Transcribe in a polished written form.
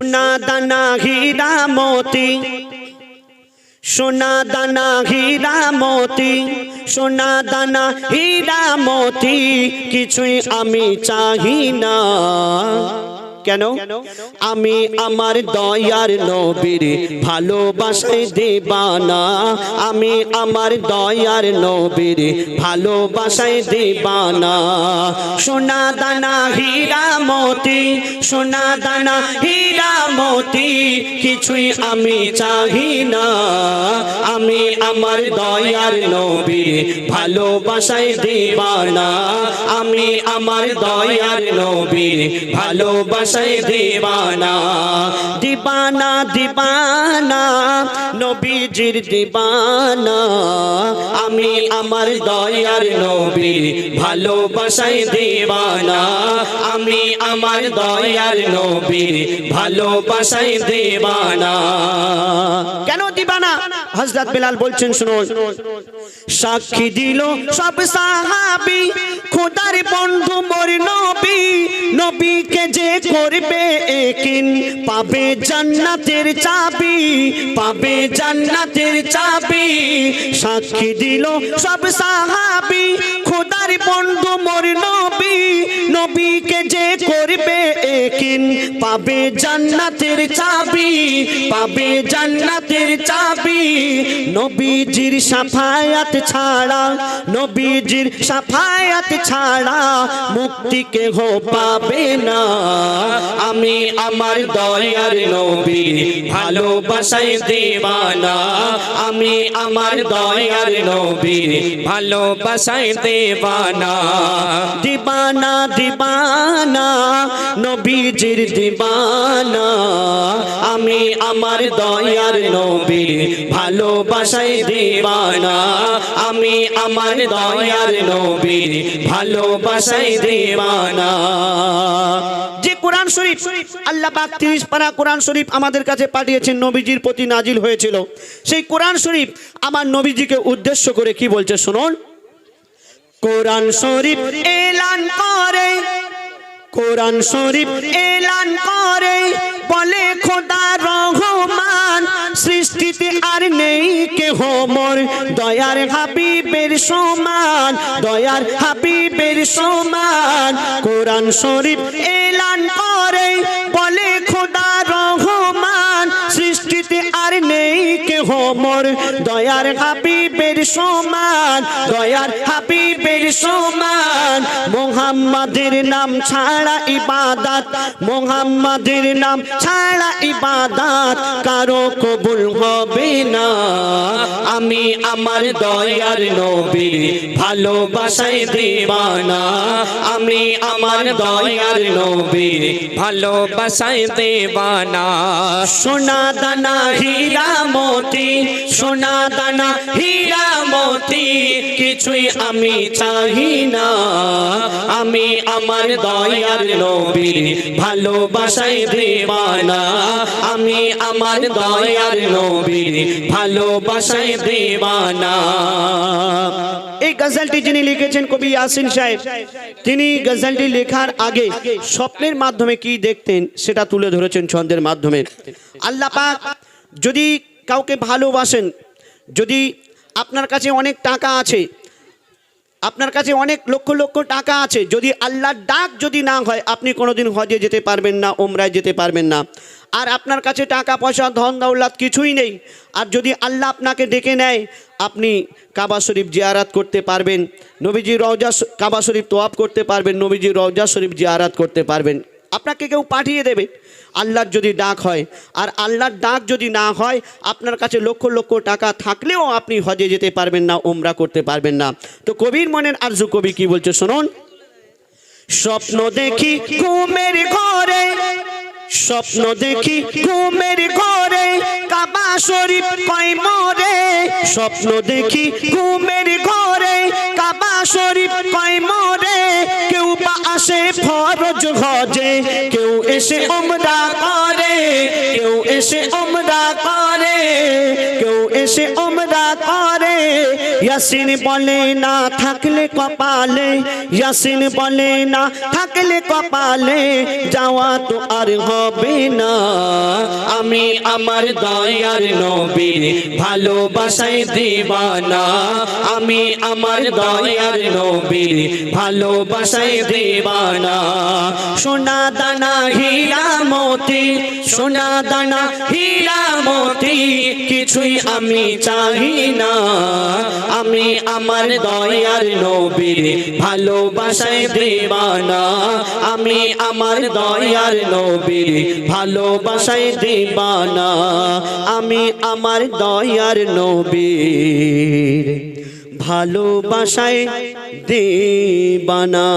সোনা দানা হীরা মতি, সোনা দানা হীরা মতি, সোনা দানা হীরা মতি, কিছুই আমি চাহি না। কেন? আমি আমার দয়ার নবীর ভালোবাসায় দিবানা, আমি আমার দয়ার নবীর ভালোবাসায় দিবানা। সোনা দানা হীরা মতি, সোনা দানা হীরা মতি, কিছুই আমি চাহি না। আমি আমার দয়ার নবীর ভালোবাসায় দিবানা, আমি আমার দয়ার নবীর ভালোবাসায় দিবানা। দিবানা দিবানা নবীজির দিবানা, আমি আমার দয়ার নবীর ভালোবাসায় দিবানা, আমি আমার দয়ার নবীর ভালোবাসায় দিবানা। কেন দিবানা? হযরত বেলাল বলছেন শুনুন। সাক্ষী দিল সব সাহাবী, খোদার বন্ধু মোর নবী, নবীকে যে করবে একিন পাবে জান্নাতের চাবি, পাবে জান্নাতের চাবি। সাক্ষী দিল সব সাহাবী, খোদার বন্ধু মোর নবী, নবীকে যে করবে একিন পাবে জান্নাতের চাবি, পাবে জান্নাতের চাবি। নবীজির শাফায়াত ছাড়া, নবীজির শাফায়াত ছাড়া মুক্তি কেহ পাবে না। আমি আমার দয়ার নবীর ভালোবাসায় দিবানা, আমি আমার দয়ার নবীর ভালোবাসায় দিবানা। দিবানা দিবানা নবীজির দিবানা, আমি আমার দয়ার নবীর ভালোবাসায় দিবানা, আমি আমার দয়ার নবীর ভালোবাসায় দিবানা। যে কোরআন শরীফ আল্লাহ পাক 30 পারা কোরআন শরীফ আমাদের কাছে পাঠিয়েছেন, নবীজির প্রতি নাজিল হয়েছিল, সেই কোরআন শরীফ আমার নবীজিকে উদ্দেশ্য করে কি বলছে শুনুন। কোরআন শরীফ এলান করে, কোরআন শরীফ এলান করে, বলে খোদা রহমান সৃষ্টিতে আর নেই কেহ মোর দয়ার হাবিবের সমান, দয়ার হাবিবের সমান। কোরআন শরীফ এলান করে, বলে খোদা রহমান সৃষ্টিতে আর নেই কেহ মোর দয়ার হাবিবের সমান, দয়ার হাবিবের সমান। মুহাম্মাদের নাম ছাড়া ইবাদত, মুহাম্মাদের নাম ছাড়া ইবাদত কারো কবুল হবে না। আমি আমার দয়ার নবীর ভালোবাসায় দিবানা, আমি আমার দয়ার নবীর ভালোবাসায় দিবানা। সোনা দানা হীরা মতি, সোনা দানা হীরা মতি, কিছুই আমি চাহি না। আমি আমার দয়ার নবীর ভালোবাসায় দিবানা, আমি আমার দয়ার নবীর ভালোবাসায় দিবানা। এই গজলটি যিনি লিখেছেন কবি ইয়াসিন সাহেব, তিনি গজলটি লেখার আগে স্বপ্নের মাধ্যমে কি দেখতেন সেটা তুলে ধরেছেন ছন্দের মাধ্যমে। আল্লাহ পাক যদি কাউকে ভালোবাসেন, যদি আপনার কাছে অনেক টাকা আছে, আপনার কাছে অনেক লক্ষ লক্ষ টাকা আছে, যদি আল্লাহর ডাক যদি না হয় আপনি কোনোদিন হজে যেতে পারবেন না, ওমরায় যেতে পারবেন না। আর আপনার কাছে টাকা পয়সা ধন দৌলত কিছুই নেই, আর যদি আল্লাহ আপনাকে ডেকে নেয় আপনি কাবা শরীফ জিয়ারাত করতে পারবেন, নবীজির রওজা কাবা শরীফ তোয়াফ করতে পারবেন, নবীজির রওজা শরীফ জিয়ারাত করতে পারবেন। আপনাকে কেউ পাঠিয়ে দেবে আল্লাহর যদি ডাক হয়। আর আল্লাহর ডাক যদি না হয় আপনার কাছে লক্ষ লক্ষ টাকা থাকলেও আপনি হজে যেতে পারবেন না, ওমরা করতে পারবেন না। তো কবির মনের আরজু কবি কি বলছে শুনুন। স্বপ্ন দেখি ঘুমের ঘরে, স্বপ্ন দেখি ঘুমের ঘরে, কাবা শরীফ কয় মোরে। স্বপ্ন দেখি ঘুমের ঘরে, কাবা শরীফ কয় মোরে। কেউ বা আসে ফরজ হজে, কেউ এসে ওমরা করে, কেউ এসে ওমরা করে, কেউ এসে ওমরা করে। ইয়া ইয়াসিন বলে না থাকলে কপালে, ইয়াসিন বলে না থাকলে কপালে, যাওয়া তো আর হবে না। আমি আমার দয়ার নবীর ভালোবাসায় দিবানা, আমি আমার দয়ার নবীর ভালোবাসায় দিবানা। সোনা দানা হীরা মতি, সোনা দানা হীরা মতি, কিছুই আমি চাই না। আমি আমার দয়ার নবীর ভালোবাসায় দিবানা, আমি আমার দয়ার নবীর ভালোবাসায় দিবানা, আমি আমার দয়ার নবীর ভালোবাসায় দিবানা।